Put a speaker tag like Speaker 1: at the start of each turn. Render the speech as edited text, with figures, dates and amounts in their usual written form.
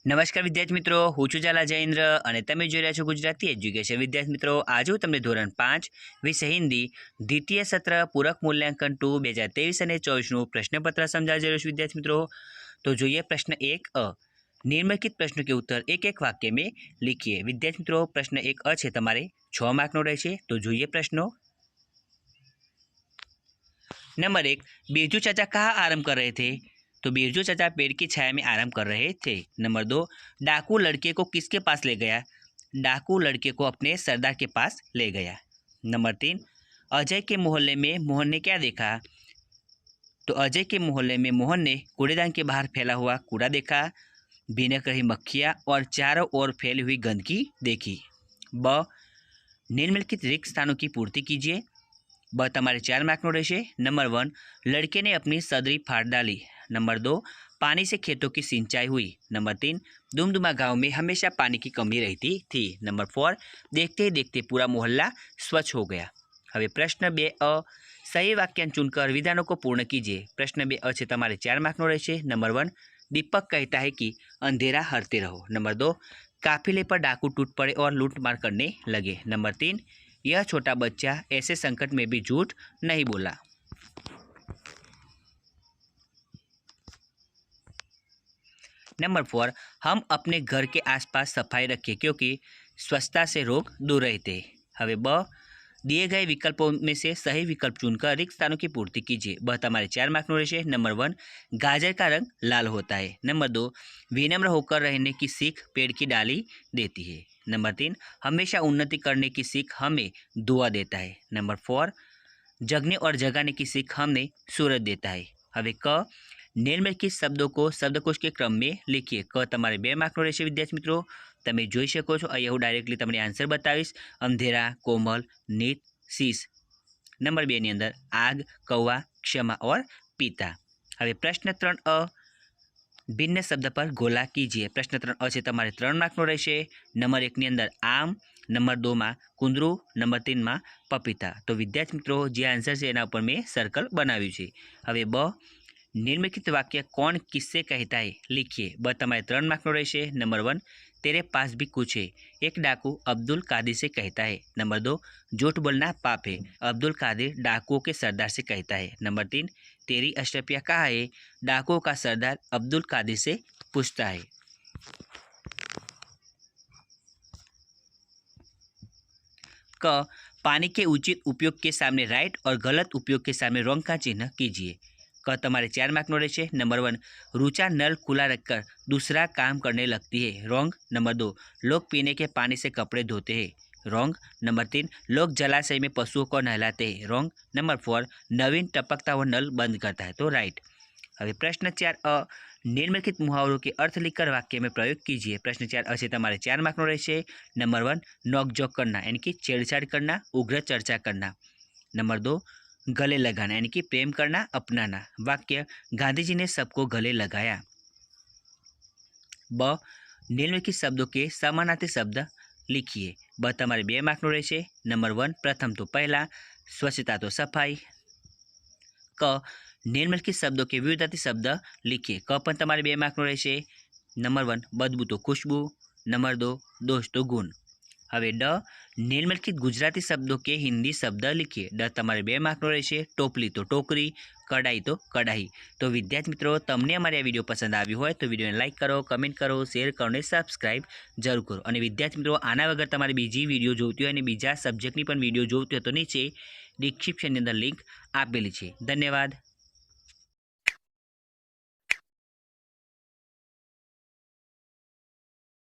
Speaker 1: નમસ્કાર વિદ્યાર્થી મિત્રો, હું છું ઝાલા જયેન્દ્ર અને તમે જોઈ રહ્યા છો ગુજરાતી એજ્યુકેશન. વિદ્યાર્થી મિત્રો, આજે હું તમને ધોરણ 5 વિષય હિન્દી દ્વિતીય સત્ર પૂરક મૂલ્યાંકન 2 2023 અને 24નું પ્રશ્નપત્ર સમજાવી રહ્યો છું. વિદ્યાર્થી મિત્રો, તો જોઈએ પ્રશ્न 1 अ. निम्नलिखित प्रश्नों के उत्तर एक एक वाक्य में लिखिए. विद्यार्थी મિત્રો, प्रश्न 1 अ છે તમારે 6 માર્કનો રહેશે. તો જોઈએ પ્રશ્નો. नंबर 1, बिरजू चाचा कहाँ आराम कर रहे थे? तो बिरजू चाचा पेड़ की छाया में आराम कर रहे थे. नंबर 2, डाकू लड़के को किसके पास ले गया? डाकू लड़के को अपने सरदार के पास ले गया. नंबर 3, अजय के मोहल्ले में मोहन ने क्या देखा? तो अजय के मोहल्ले में मोहन ने कूड़ेदान के बाहर फैला हुआ कूड़ा देखा, भीनक रही मक्खियाँ और चारों ओर फैली हुई गंदगी देखी. ब, निम्नलिखित रिक्त स्थानों की पूर्ति कीजिए. ब તમારે 4 માર્કનો રહેશે. नंबर 1, लड़के ने अपनी सदरी फाड़ डाली. नंबर 2, पानी से खेतों की सिंचाई हुई. नंबर 3, दुमदुमा गांव में हमेशा पानी की कमी रहती थी. नंबर 4, देखते ही देखते पूरा मोहल्ला स्वच्छ हो गया. હવે પ્રશ્ન 2 અ, સહી વાક્યાંશ चुनकर विधानों को पूर्ण कीजिए. प्रश्न 2 अ છે તમારે 4 માર્કનો રહેશે. नंबर 1, दीपक कहता है कि अंधेरा हरते रहो. नंबर 2, काफिले पर डाकू टूट पड़े और लूटमार करने लगे. नंबर 3, यह छोटा बच्चा ऐसे संकट में भी झूठ नहीं बोला. नंबर 4, हम अपने घर के आसपास सफाई रखें क्योंकि स्वच्छता से रोग दूर रहते. हवे ब, दिए गए विकल्पों में से सही विकल्प चुनकर रिक्त स्थानों की पूर्ति कीजिए. ब તમારે 4 માર્કનો રહેશે. नंबर 1, गाजर का रंग लाल होता है. नंबर 2, विनम्र होकर रहने की सीख पेड़ की डाली देती है. नंबर 3, हमेशा उन्नति करने की सीख हमें दुआ देता है. नंबर 4, जगने और जगाने की सीख हमें सूरज देता है. હવે ક, નિમ્નલિખિત શબ્દો को શબ્દકોશ के क्रम में लिखिए. ક તમારે 2 માર્કનો રહેશે. વિદ્યાર્થી મિત્રો, તમે જોઈ શકો છો અહીંયા હું ડાયરેક્ટલી તમને આન્સર બતાવીશ. અંધેરા, કોમલ, નીત, શીશ. નંબર 2 ની અંદર આગ, કૌવા, ક્ષમા और પિતા. હવે પ્રશ્ન 3 અ, भिन्न शब्द पर गोला कीजिए. प्रश्न 3 अ છે તમારે 3 માર્કનો રહેશે. નંબર 1 ની અંદર આમ, નંબર 2 માં કુંદરું, નંબર 3 માં પપીતા. તો વિદ્યાર્થી મિત્રો, જે આન્સર છે એના ઉપર મેં સર્કલ બનાવ્યું છે. હવે બ, निम्नलिखित वाक्य कौन किससे कहता है लिखिए. ब તમારે 3 માર્કનો રહેશે. नंबर 1, तेरे पास भी कुछ है, एक डाकू अब्दुल कादिर से कहता है. नंबर 2, झूठ बोलना पाप है, अब्दुल कादिर डाकुओं के सरदार से कहता है. नंबर 3, तेरी अशरफिया कहाँ है, डाकुओं का सरदार अब्दुल कादिर से पूछता है. क, पानी के उचित उपयोग के सामने राइट और गलत उपयोग के सामने रॉन्ग का चिन्ह कीजिए. क તમારે 4 માર્કનો રહેશે. नंबर 1, रुचा नल खुला रखकर दूसरा काम करने लगती है. रॉन्ग. नंबर 2, लोग पीने के पानी से कपड़े धोते हैं. रॉन्ग. नंबर 3, लोग जलाशय में पशुओं को नहलाते हैं. रॉन्ग. नंबर 4, नवीन टपकता हुआ नल बंद करता है. तो राइट. હવે પ્રશ્ન 4 અ, નિમ્નલિખિત मुहावरों के अर्थ लिखकर वाक्य में प्रयोग कीजिए. प्रश्न 4 अ છે તમારે 4 માર્કનો રહેશે. नंबर 1, नोकझोंक करना यानी कि छेड़छाड़ करना, उग्र चर्चा करना. नंबर 2, गले लगाना यानी कि प्रेम करना, अपनाना. वाक्य, गांधी जी ने सबको गले लगाया. ब, निम्नलिखित शब्दों के समानार्थी शब्द लिखिए. ब તમારે 2 માર્કનો રહેશે. नंबर 1, प्रथम तो पहला, स्वच्छता तो सफाई. क, निम्नलिखित शब्दों के विरुद्धार्थी शब्द लिखिए. क પણ તમારે 2 માર્કનો રહેશે. नंबर 1, बदबू तो खुशबू. नंबर 2, दोष तो गुण. હવે ડ, નિમ્નલિખિત ગુજરાતી શબ્દો કે હિન્દી શબ્દ લીખીએ. ડ તમારે 2 માર્કનો રહેશે. ટોપલી તો ટોકરી, કડાઈ તો કડાઈ. તો વિદ્યાર્થી મિત્રો, તમને અમારી આ વિડીયો પસંદ આવ્યો હોય તો વિડીયોને લાઇક કરો, કમેન્ટ કરો, શેર કરો અને સબસ્ક્રાઇબ જરૂર કરો. અને વિદ્યાર્થી મિત્રો, આના વગર તમારે બીજી વિડીયો જોઈતી હોય અને બીજા સબ્જેક્ટની પણ વિડીયો જોઈતી હોય તો નીચે ડિસ્ક્રિપ્શનની અંદર લિંક આપેલી છે. ધન્યવાદ.